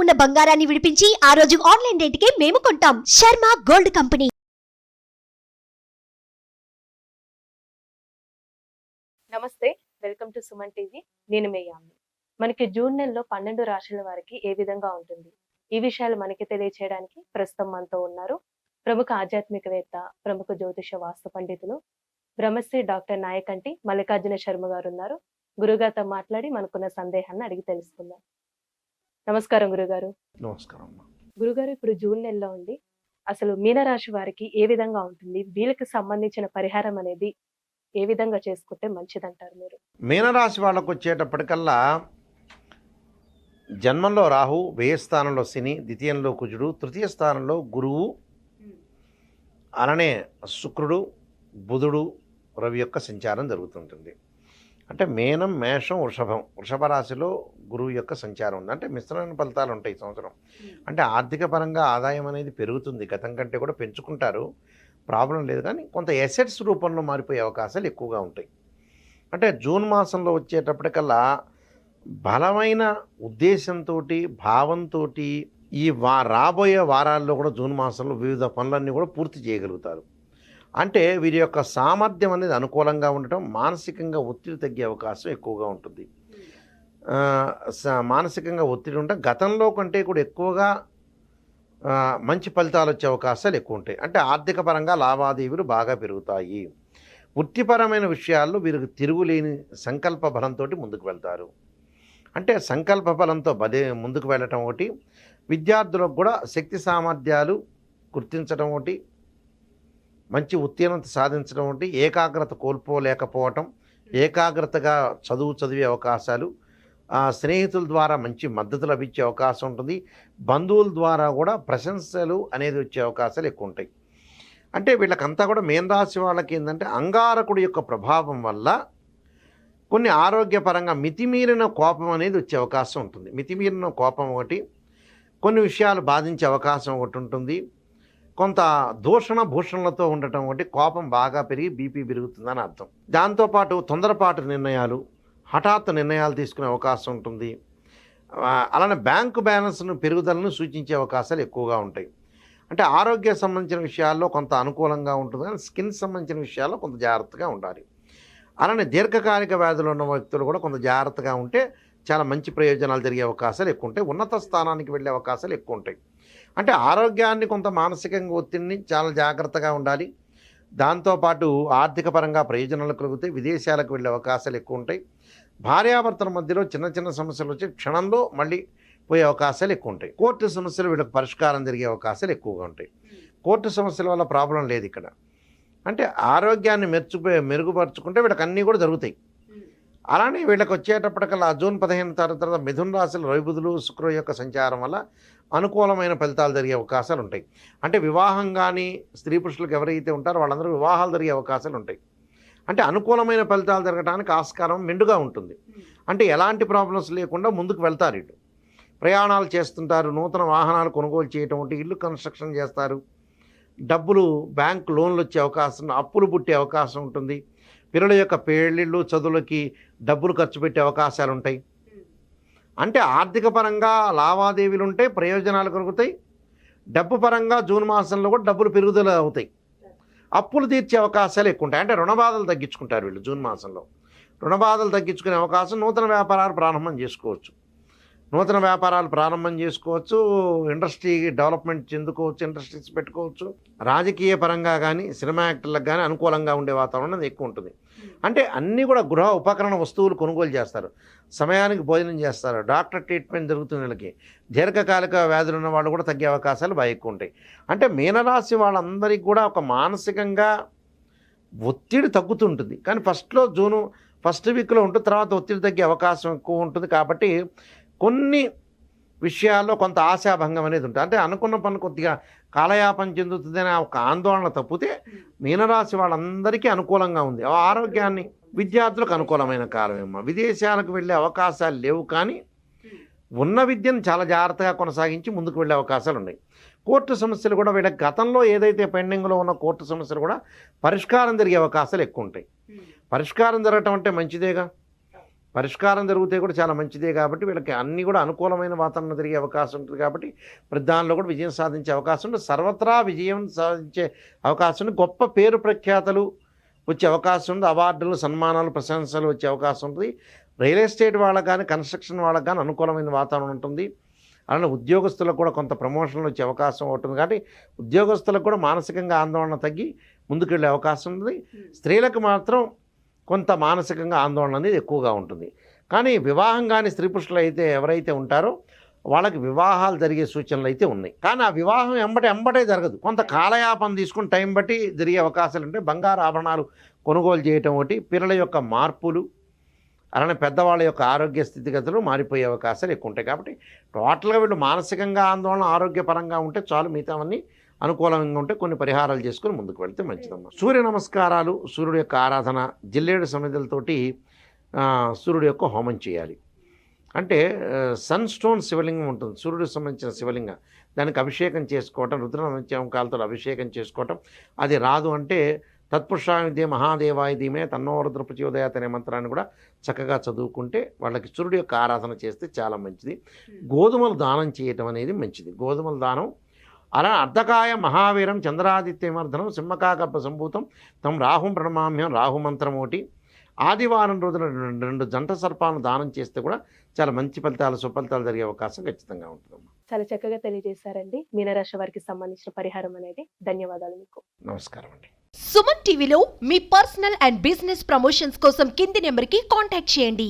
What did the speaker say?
ఉన్న బంగారాన్ని విడిపించి ఆ రోజు ఆన్లైన్ రేటుకే మేము కొంటాం. Sharma gold company. నమస్తే, వెల్కమ్ టు సుమన్ టీవీ. నేను మీ యామ్ని. మనకి జూన్ నెలలో 12 రాశుల వారికి ఏ విధంగా ఉంటుంది, ఈ విషయాలు మనకి తెలియచేయడానికి ప్రస్తుతం మనతో ఉన్నారు ప్రముఖ ఆధ్యాత్మికవేత్త, ప్రముఖ జ్యోతిష వాస్తు పండితులు, బ్రహ్మశ్రీ డాక్టర్ నాయకంటి మల్లికార్జున శర్మ గారు ఉన్నారు. గురుగారితో మాట్లాడి మనకున్న సందేహాన్ని అడిగి తెలుసుకుందాం. నమస్కారం గురుగారు. నమస్కారం. గురుగారు, ఇప్పుడు జూన్ నెలలో ఉంది. అసలు మీనరాశి వారికి ఏ విధంగా ఉంటుంది, వీళ్ళకి సంబంధించిన పరిహారం అనేది ఏ విధంగా చేసుకుంటే మంచిదంటారు మీరు? మీనరాశి వాళ్ళకు వచ్చేటప్పటికల్లా జన్మంలో రాహు, వ్యయ స్థానంలో శని, ద్వితీయంలో కుజుడు, తృతీయ స్థానంలో గురువు, అలానే శుక్రుడు, బుధుడు, రవి యొక్క సంచారం జరుగుతుంటుంది. అంటే మేనం, మేషం, వృషభ రాశిలో గురువు యొక్క సంచారం ఉంది. అంటే మిశ్రమైన ఫలితాలు ఉంటాయి ఈ సంవత్సరం. అంటే ఆర్థిక పరంగా ఆదాయం అనేది పెరుగుతుంది, గతం కంటే కూడా పెంచుకుంటారు, ప్రాబ్లం లేదు. కానీ కొంత ఎసెట్స్ రూపంలో మారిపోయే అవకాశాలు ఎక్కువగా ఉంటాయి. అంటే జూన్ మాసంలో వచ్చేటప్పటికల్లా బలమైన ఉద్దేశంతో, భావంతో ఈ రాబోయే వారాల్లో కూడా జూన్ మాసంలో వివిధ పనులన్నీ కూడా పూర్తి చేయగలుగుతారు. అంటే వీరి యొక్క సామర్థ్యం అనేది అనుకూలంగా ఉండటం, మానసికంగా ఒత్తిడి తగ్గే అవకాశం ఎక్కువగా ఉంటుంది. మానసికంగా ఒత్తిడి ఉంటే గతంలో కంటే కూడా ఎక్కువగా మంచి ఫలితాలు వచ్చే అవకాశాలు ఎక్కువ ఉంటాయి. అంటే ఆర్థిక పరంగా లావాదేవీలు బాగా పెరుగుతాయి. వృత్తిపరమైన విషయాల్లో వీరికి తిరుగులేని సంకల్ప బలంతో ముందుకు వెళ్తారు. అంటే సంకల్ప బలంతో ముందుకు వెళ్ళటం ఒకటి, విద్యార్థులకు కూడా శక్తి సామర్థ్యాలు గుర్తించడం ఒకటి, మంచి ఉత్తీర్ణత సాధించడం ఒకటి, ఏకాగ్రత కోల్పోలేకపోవటం, ఏకాగ్రతగా చదివే అవకాశాలు, స్నేహితుల ద్వారా మంచి మద్దతు లభించే అవకాశం ఉంటుంది. బంధువుల ద్వారా కూడా ప్రశంసలు అనేది వచ్చే అవకాశాలు ఎక్కువ ఉంటాయి. అంటే వీళ్ళకంతా కూడా మీనరాశి వాళ్ళకి ఏంటంటే అంగారకుడి యొక్క ప్రభావం వల్ల కొన్ని ఆరోగ్యపరంగా మితిమీరిన కోపం అనేది వచ్చే అవకాశం ఉంటుంది. మితిమీరిన కోపం ఒకటి, కొన్ని విషయాలు బాధించే అవకాశం ఒకటి ఉంటుంది. కొంత దూషణ భూషణలతో ఉండటం ఒకటి, కోపం బాగా పెరిగి బీపీ పెరుగుతుందని అర్థం. దాంతోపాటు తొందరపాటు నిర్ణయాలు, హఠాత్తు నిర్ణయాలు తీసుకునే అవకాశం ఉంటుంది. అలానే బ్యాంకు బ్యాలెన్స్ను పెరుగుదలను సూచించే అవకాశాలు ఎక్కువగా ఉంటాయి. అంటే ఆరోగ్య సంబంధించిన విషయాల్లో కొంత అనుకూలంగా ఉంటుంది, కానీ స్కిన్ సంబంధించిన విషయాల్లో కొంత జాగ్రత్తగా ఉండాలి. అలానే దీర్ఘకాలిక వ్యాధులు ఉన్న వ్యక్తులు కూడా కొంత జాగ్రత్తగా ఉంటే చాలా మంచి ప్రయోజనాలు జరిగే అవకాశాలు ఎక్కువ ఉంటాయి. ఉన్నత స్థానానికి వెళ్ళే అవకాశాలు ఎక్కువ ఉంటాయి. అంటే ఆరోగ్యాన్ని, కొంత మానసికంగా ఒత్తిడిని చాలా జాగ్రత్తగా ఉండాలి. దాంతోపాటు ఆర్థిక పరంగా ప్రయోజనాలు కలుగుతాయి. విదేశాలకు వెళ్ళే అవకాశాలు ఎక్కువ ఉంటాయి. భార్యాభర్తల మధ్యలో చిన్న చిన్న సమస్యలు వచ్చి క్షణంలో మళ్ళీ పోయే అవకాశాలు ఎక్కువ ఉంటాయి. కోర్టు సమస్యలు వీళ్ళకి పరిష్కారం జరిగే అవకాశాలు ఎక్కువగా ఉంటాయి. కోర్టు సమస్యల వల్ల ప్రాబ్లం లేదు ఇక్కడ. అంటే ఆరోగ్యాన్ని మెరుగుపరుచుకుంటే వీళ్ళకి అన్నీ కూడా జరుగుతాయి. అలానే వీళ్ళకి వచ్చేటప్పటికల్లా జూన్ 15 తర్వాత మిథున రాశిలో రవి, బుధులు, శుక్రుడు యొక్క సంచారం వల్ల అనుకూలమైన ఫలితాలు జరిగే అవకాశాలు ఉంటాయి. అంటే వివాహం కానీ స్త్రీ పురుషులకు ఎవరైతే ఉంటారో వాళ్ళందరూ వివాహాలు జరిగే అవకాశాలు ఉంటాయి. అంటే అనుకూలమైన ఫలితాలు జరగడానికి ఆస్కారం మెండుగా ఉంటుంది. అంటే ఎలాంటి ప్రాబ్లమ్స్ లేకుండా ముందుకు వెళ్తారు. ఇటు ప్రయాణాలు చేస్తుంటారు, నూతన వాహనాలు కొనుగోలు చేయటం ఒకటి, ఇల్లు కన్స్ట్రక్షన్ చేస్తారు, డబ్బులు బ్యాంక్ లోన్లు వచ్చే అవకాశం, అప్పులు పుట్టే అవకాశం ఉంటుంది. పిల్లల యొక్క పెళ్ళిళ్ళు, చదువులకి డబ్బులు ఖర్చు పెట్టే అవకాశాలు ఉంటాయి. అంటే ఆర్థిక పరంగా లావాదేవీలు ఉంటాయి, ప్రయోజనాలు కలుగుతాయి. డబ్బు పరంగా జూన్ మాసంలో కూడా డబ్బులు పెరుగుదల అవుతాయి. అప్పులు తీర్చే అవకాశాలు ఎక్కువ ఉంటాయి. అంటే రుణబాధలు తగ్గించుకుంటారు వీళ్ళు జూన్ మాసంలో. రుణబాధలు తగ్గించుకునే అవకాశం, నూతన వ్యాపారాలు ప్రారంభం చేసుకోవచ్చు. ఇండస్ట్రీ డెవలప్మెంట్ చెందుకోవచ్చు, ఇండస్ట్రీస్ పెట్టుకోవచ్చు. రాజకీయ పరంగా కానీ సినిమా యాక్టర్లకు కానీ అనుకూలంగా ఉండే వాతావరణం ఎక్కువ ఉంటుంది. అంటే అన్నీ కూడా గృహ ఉపకరణ వస్తువులు కొనుగోలు చేస్తారు, సమయానికి భోజనం చేస్తారు, డాక్టర్ ట్రీట్మెంట్ జరుగుతుంది. వీళ్ళకి దీర్ఘకాలిక వ్యాధులు ఉన్న వాళ్ళు కూడా తగ్గే అవకాశాలు బాగా ఎక్కువ ఉంటాయి. అంటే మీనరాశి వాళ్ళందరికీ కూడా ఒక మానసికంగా ఒత్తిడి తగ్గుతుంటుంది. కానీ జూను ఫస్ట్ వీక్లో ఉంటుంది, తర్వాత ఒత్తిడి తగ్గే అవకాశం ఎక్కువ ఉంటుంది. కాబట్టి కొన్ని విషయాల్లో కొంత ఆశాభంగం అనేది ఉంటుంది. అంటే అనుకున్న పని కొద్దిగా కాలయాపన చెందుతుందనే ఒక ఆందోళన తప్పితే మీనరాశి వాళ్ళందరికీ అనుకూలంగా ఉంది. ఆరోగ్యాన్ని, విద్యార్థులకు అనుకూలమైన కాలమేమో. విదేశాలకు వెళ్ళే అవకాశాలు లేవు, కానీ ఉన్న విద్యను చాలా జాగ్రత్తగా కొనసాగించి ముందుకు వెళ్ళే అవకాశాలు ఉన్నాయి. కోర్టు సమస్యలు కూడా వీళ్ళకి గతంలో ఏదైతే పెండింగ్లో ఉన్న కోర్టు సమస్యలు కూడా పరిష్కారం జరిగే అవకాశాలు ఎక్కువ ఉంటాయి. పరిష్కారం జరగటం అంటే మంచిదేగా. పరిష్కారం జరిగితే కూడా చాలా మంచిదే కాబట్టి వీళ్ళకి అన్నీ కూడా అనుకూలమైన వాతావరణం జరిగే అవకాశం ఉంటుంది కాబట్టి ప్రతి దానిలో కూడా విజయం సాధించే అవకాశం ఉంటుంది. సర్వత్రా విజయం సాధించే అవకాశం ఉంది. గొప్ప పేరు ప్రఖ్యాతలు వచ్చే అవకాశం ఉంది. అవార్డులు, సన్మానాలు, ప్రశంసలు వచ్చే అవకాశం ఉంటుంది. రియల్ ఎస్టేట్ వాళ్ళకి కానీ, కన్స్ట్రక్షన్ వాళ్ళకి కానీ అనుకూలమైన వాతావరణం ఉంటుంది. అలానే ఉద్యోగస్తులకు కూడా కొంత ప్రమోషన్లు వచ్చే అవకాశం ఉంటుంది. కాబట్టి ఉద్యోగస్తులకు కూడా మానసికంగా ఆందోళన తగ్గి ముందుకెళ్ళే అవకాశం ఉంది. స్త్రీలకు మాత్రం కొంత మానసికంగా ఆందోళన అనేది ఎక్కువగా ఉంటుంది. కానీ వివాహం కానీ స్త్రీ పురుషులు అయితే ఎవరైతే ఉంటారో వాళ్ళకి వివాహాలు జరిగే సూచనలు అయితే ఉన్నాయి. కానీ ఆ వివాహం ఎంబటే జరగదు. కొంత కాలయాపన తీసుకుని టైం బట్టి జరిగే అవకాశాలు ఉంటాయి. బంగారు ఆభరణాలు కొనుగోలు చేయటం ఒకటి, పిల్లల యొక్క మార్పులు, అలానే పెద్దవాళ్ళ యొక్క ఆరోగ్య స్థితిగతులు మారిపోయే అవకాశాలు ఎక్కువ ఉంటాయి. కాబట్టి టోటల్గా వీళ్ళు మానసికంగా ఆందోళన, ఆరోగ్యపరంగా ఉంటే చాలు, మిగతావన్నీ అనుకూలంగా ఉంటే కొన్ని పరిహారాలు చేసుకుని ముందుకు వెళ్తే మంచిదమ్మా. సూర్య నమస్కారాలు, సూర్యుడు యొక్క ఆరాధన, జిల్లేడు సమిధులతోటి సూర్యుడు యొక్క హోమం చేయాలి. అంటే సన్ స్టోన్ శివలింగం ఉంటుంది, సూర్యుడికి సంబంధించిన శివలింగం, దానికి అభిషేకం చేసుకోవటం, రుద్రనమస్కారాలతో అభిషేకం చేసుకోవటం. అది రాదు అంటే తత్పురుషాయ మహాదేవాయ ధీమే తన్నో రుద్ర ప్రచోదయాత్ అనే మంత్రాన్ని కూడా చక్కగా చదువుకుంటే వాళ్ళకి సూర్యుడి యొక్క ఆరాధన చేస్తే చాలా మంచిది. గోధుమలు దానం చేయటం అనేది మంచిది. గోధుమల దానం, అలా అర్ధకాయ మహావీరం చంద్రాదిత్యమర్ధనం సింహకాగర్భ సంభూతం తం రాహుం ప్రణమామ్యం, రాహు మంత్రం ఒకటి. ఆదివారం రోజున 2 జంట సర్పాలను దానం చేస్తే కూడా చాలా మంచి ఫలితాలు, సుఫలితాలు జరిగే అవకాశం ఖచ్చితంగా ఉంటుందమ్మా. చాలా చక్కగా తెలియజేశారండి మీనరాశి వారికి సంబంధించిన పరిహారం అనేది. ధన్యవాదాలు మీకు. నమస్కారం అండి. సుమన్ టీవీలో మీ పర్సనల్ అండ్ బిజినెస్ ప్రమోషన్స్ కోసం కింది నెంబర్కి కాంటాక్ట్ చేయండి.